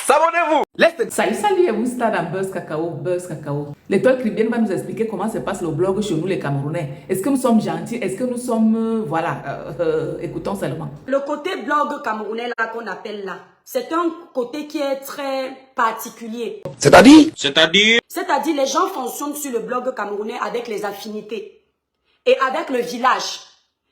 S'abonnez-vous. Salut et vous, stade dans Buzz Cacao. L'étoile Caribbeenne va nous expliquer comment se passe le blog chez nous les Camerounais. Est-ce que nous sommes gentils? Est-ce que nous sommes... écoutons seulement. Le côté blog camerounais là qu'on appelle là, c'est un côté qui est très particulier. C'est-à-dire C'est-à-dire les gens fonctionnent sur le blog camerounais avec les affinités et avec le village.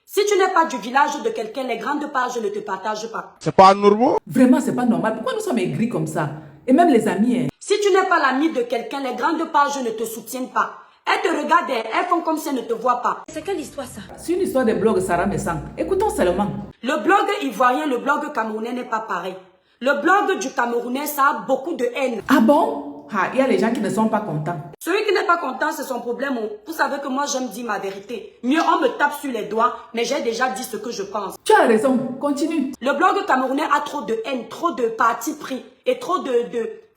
Si tu n'es pas du village de quelqu'un, les grandes pages ne te partagent pas. C'est pas normal. Vraiment, c'est pas normal. Pourquoi nous sommes aigris comme ça? Et même les amis, hein. Si tu n'es pas l'ami de quelqu'un, les grandes pages ne te soutiennent pas. Elles te regardent, elles font comme si elles ne te voient pas. C'est quelle histoire ça? C'est une histoire de blog Sarah Messang. Écoutons seulement. Le blog ivoirien, le blog camerounais n'est pas pareil. Le blog du Camerounais, ça a beaucoup de haine. Ah bon? Ah, il y a les gens qui ne sont pas contents. Celui qui n'est pas content, c'est son problème. Vous savez que moi, j'aime dire ma vérité. Mieux, on me tape sur les doigts, mais j'ai déjà dit ce que je pense. Tu as raison, continue. Le blog camerounais a trop de haine, trop de partis pris et trop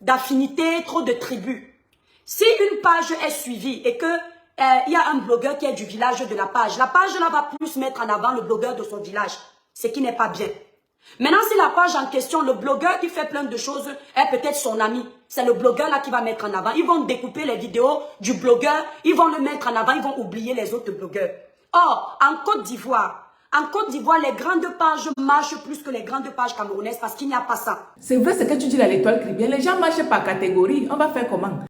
d'affinités, trop de tribus. Si une page est suivie et que il y a un blogueur qui est du village de la page là va plus mettre en avant le blogueur de son village, ce qui n'est pas bien. Maintenant, si la page en question, le blogueur qui fait plein de choses est peut-être son ami, c'est le blogueur là qui va mettre en avant. Ils vont découper les vidéos du blogueur, ils vont le mettre en avant, ils vont oublier les autres blogueurs. Or, en Côte d'Ivoire, les grandes pages marchent plus que les grandes pages camerounaises parce qu'il n'y a pas ça. C'est vrai ce que tu dis à l'étoile Caribbeenne. Les gens marchent par catégorie. On va faire comment?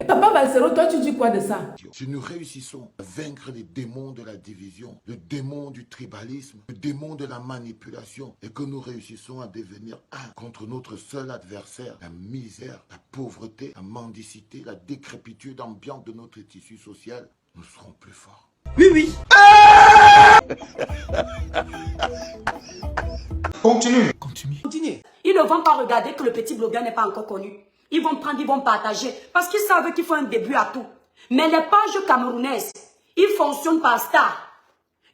Papa Valsero, toi tu dis quoi de ça? Si nous réussissons à vaincre les démons de la division, le démon du tribalisme, le démon de la manipulation, et que nous réussissons à devenir un contre notre seul adversaire, la misère, la pauvreté, la mendicité, la décrépitude ambiante de notre tissu social, nous serons plus forts. Oui. Continue. Ils ne vont pas regarder que le petit blogueur n'est pas encore connu. Ils vont prendre, ils vont partager. Parce qu'ils savent qu'il faut un début à tout. Mais les pages camerounaises, ils fonctionnent par star.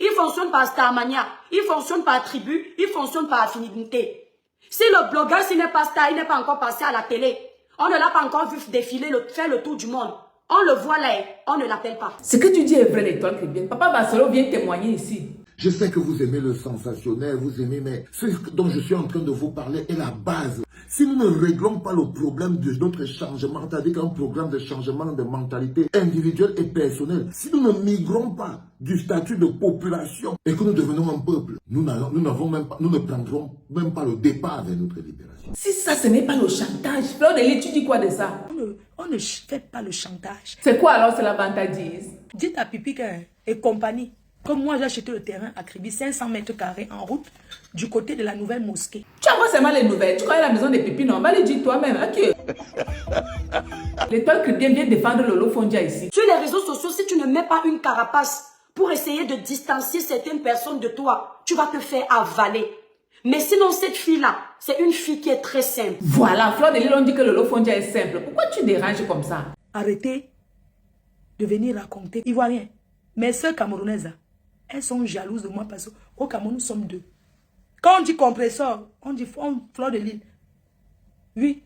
Ils fonctionnent par starmania. Ils fonctionnent par tribu. Ils fonctionnent par affinité. Si le blogueur, s'il n'est pas star, il n'est pas encore passé à la télé. On ne l'a pas encore vu défiler, faire le tour du monde. On le voit là, on ne l'appelle pas. Ce que tu dis est vrai, l'étoile Caribbeenne. Papa Valsero vient témoigner ici. Je sais que vous aimez le sensationnel, vous aimez, mais ce dont je suis en train de vous parler est la base. Si nous ne réglons pas le problème de notre changement, c'est-à-dire qu'un programme de changement de mentalité individuelle et personnelle, si nous ne migrons pas du statut de population et que nous devenons un peuple, nous ne prendrons même pas le départ vers notre libération. Si ça, ce n'est pas le chantage. Fleur de Lys, tu dis quoi de ça? On ne fait pas le chantage. C'est quoi alors, c'est la vantardise? Dites à Pipi et compagnie. Comme moi, j'ai acheté le terrain à Kribi, 500 mètres carrés en route, du côté de la nouvelle mosquée. Tu envoies seulement les nouvelles. Tu connais la maison des Pépines, on va les dire toi-même. Ok. L'étoile Caribbeenne vient défendre Lolo Fondia ici. Sur les réseaux sociaux, si tu ne mets pas une carapace pour essayer de distancier certaines personnes de toi, tu vas te faire avaler. Mais sinon, cette fille-là, c'est une fille qui est très simple. Voilà, Fleur de Lys, on dit que Lolo Fondia est simple. Pourquoi tu déranges comme ça? Arrêtez de venir raconter. Ivoirien, mes soeurs camerounaises, elles sont jalouses de moi parce qu'au Cameroun, nous sommes deux. Quand on dit compresseur, on dit Fleur de Lys. Oui.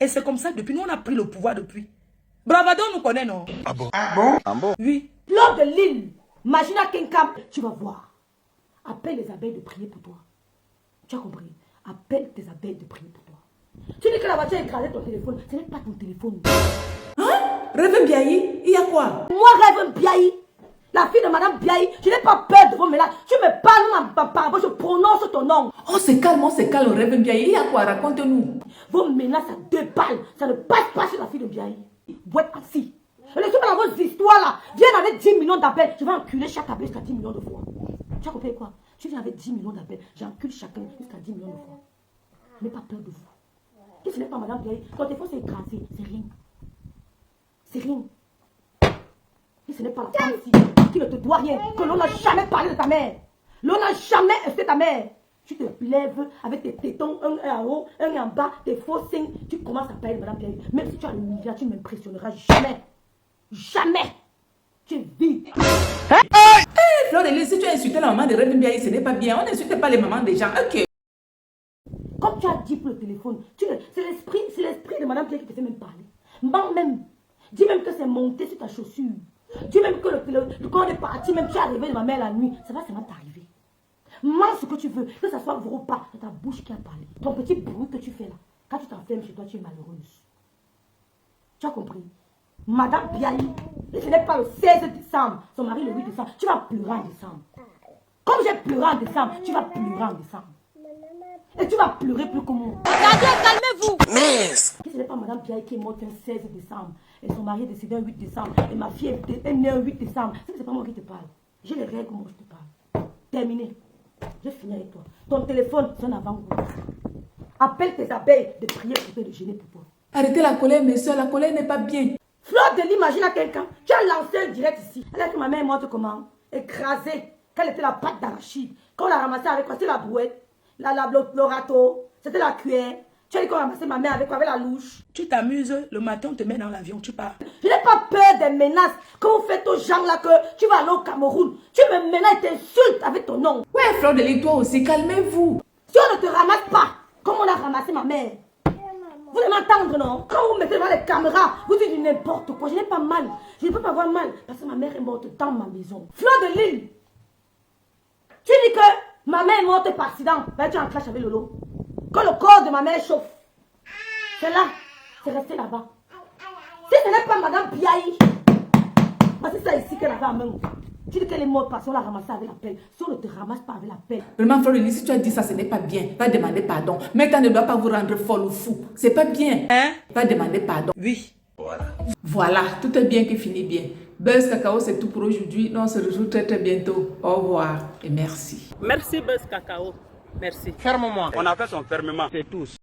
Et c'est comme ça, depuis nous, on a pris le pouvoir depuis. Bravado nous connaît, non? Ah bon? Oui. Fleur de Lys, imagine à Kenkam, tu vas voir. Appelle les abeilles de prier pour toi. Tu as compris? Appelle tes abeilles de prier pour toi. Tu dis que la voiture a écrasé ton téléphone. Ce n'est pas ton téléphone. Hein? Rêve Biaï, il y a quoi? Moi, Rêve Biaï, la fille de Madame Biaï, je n'ai pas peur de vos mélanges. Tu me parles par rapport, je prononce ton nom. Oh, c'est calme, Rêve Biaï. Il y a quoi? Raconte-nous. Vos menaces à 2 balles, ça ne passe pas sur la fille de Biaï. Boîte assis. Laissez-moi dans vos histoires là. Viens avec 10 millions d'appels. Je vais enculer chaque appel jusqu'à 10 millions de fois. Tu as compris quoi? Tu viens avec 10 millions d'appels. J'encule chacun jusqu'à 10 millions de fois. Je n'ai pas peur de vous. Si ce n'est pas Madame Biaï, ton téléphone s'est écrasé. C'est rien. C'est rien. Si ce n'est pas la femme ici qui ne te doit rien, que l'on n'a jamais parlé de ta mère. L'on n'a jamais fait ta mère. Tu te lèves avec tes tétons, un en haut, un en bas, tes faux signes. Tu commences à parler de Madame Biaï. Même si tu as le milliard, tu ne m'impressionneras jamais. Jamais. Tu es vide. Fleur de Lys, si tu as insulté la maman de Rêve Biaï, ce n'est pas bien. On n'insulte pas les mamans des gens. Ok. Comme tu as dit pour le téléphone, c'est l'esprit de Madame Biaï qui te fait même parler. Mens même. Dis même que c'est monté sur ta chaussure. Dis même que quand on est parti, même tu es arrivé de ma mère la nuit. Ça va seulement t'arriver. Mange ce que tu veux, que ça soit vrai ou pas. C'est ta bouche qui a parlé. Ton petit bruit que tu fais là, quand tu t'enfermes chez toi, tu es malheureuse. Tu as compris? Madame Biaï, ce n'est pas le 16 décembre, son mari le 8 décembre. Tu vas pleurer en décembre. Comme j'ai pleuré en décembre, tu vas pleurer en décembre. Et tu vas pleurer plus que moi. Regardez, calmez-vous. Ce n'est pas Madame Biaï qui est morte un 16 décembre. Et son mari est décédé un 8 décembre. Et ma fille est née un 8 décembre. C'est pas moi qui te parle. J'ai les règles, moi je te parle. Terminé. J'ai fini avec toi. Ton téléphone, c'est un avant-goût. Appelle tes abeilles de prier pour te déjeuner pour toi. Arrêtez la colère, mes soeurs, la colère n'est pas bien. Fleur de l'imagine à quelqu'un. Tu as lancé un direct ici. Elle a dit que ma mère est morte comment? Écrasée. Quand elle était la pâte d'arachide. Quand on l'a ramassée avec quoi? C'était la brouette, le râteau, c'était la cuillère. Tu as dit qu'on ramassait ma mère avec quoi? Avec la louche. Tu t'amuses, le matin on te met dans l'avion, tu pars. Je n'ai pas peur des menaces. Quand vous faites aux gens là que tu vas aller au Cameroun, tu me menaces et t'insultes avec ton nom. Ouais, Fleur de Lys, toi aussi, calmez-vous. Si on ne te ramasse pas, comme on a ramassé ma mère. Vous allez m'entendre, non? Quand vous mettez devant les caméras, vous dites n'importe quoi. Je n'ai pas mal. Je ne peux pas avoir mal parce que ma mère est morte dans ma maison. Fleur de Lys, tu dis que ma mère est morte par accident. Ben, tu es en clash avec Lolo. Quand le corps de ma mère chauffe, c'est là, c'est resté là-bas. Si ce n'est pas Madame Biaï, c'est ça ici qu'elle avait en main. Tu dis qu'elle est morte parce qu'on l'a ramassée avec la pelle. Si on ne te ramasse pas avec la pelle. Vraiment, Fleur de Lys, si tu as dit ça, ce n'est pas bien. Va demander pardon. Mais tu ne dois pas vous rendre folle ou fou. C'est pas bien. Hein? Va demander pardon. Oui. Voilà, tout est bien qui finit bien. Buzz Cacao, c'est tout pour aujourd'hui. Nous, on se retrouve très très bientôt. Au revoir et merci. Merci Buzz Cacao. Merci. Ferme-moi. On a fait son fermement. C'est tous.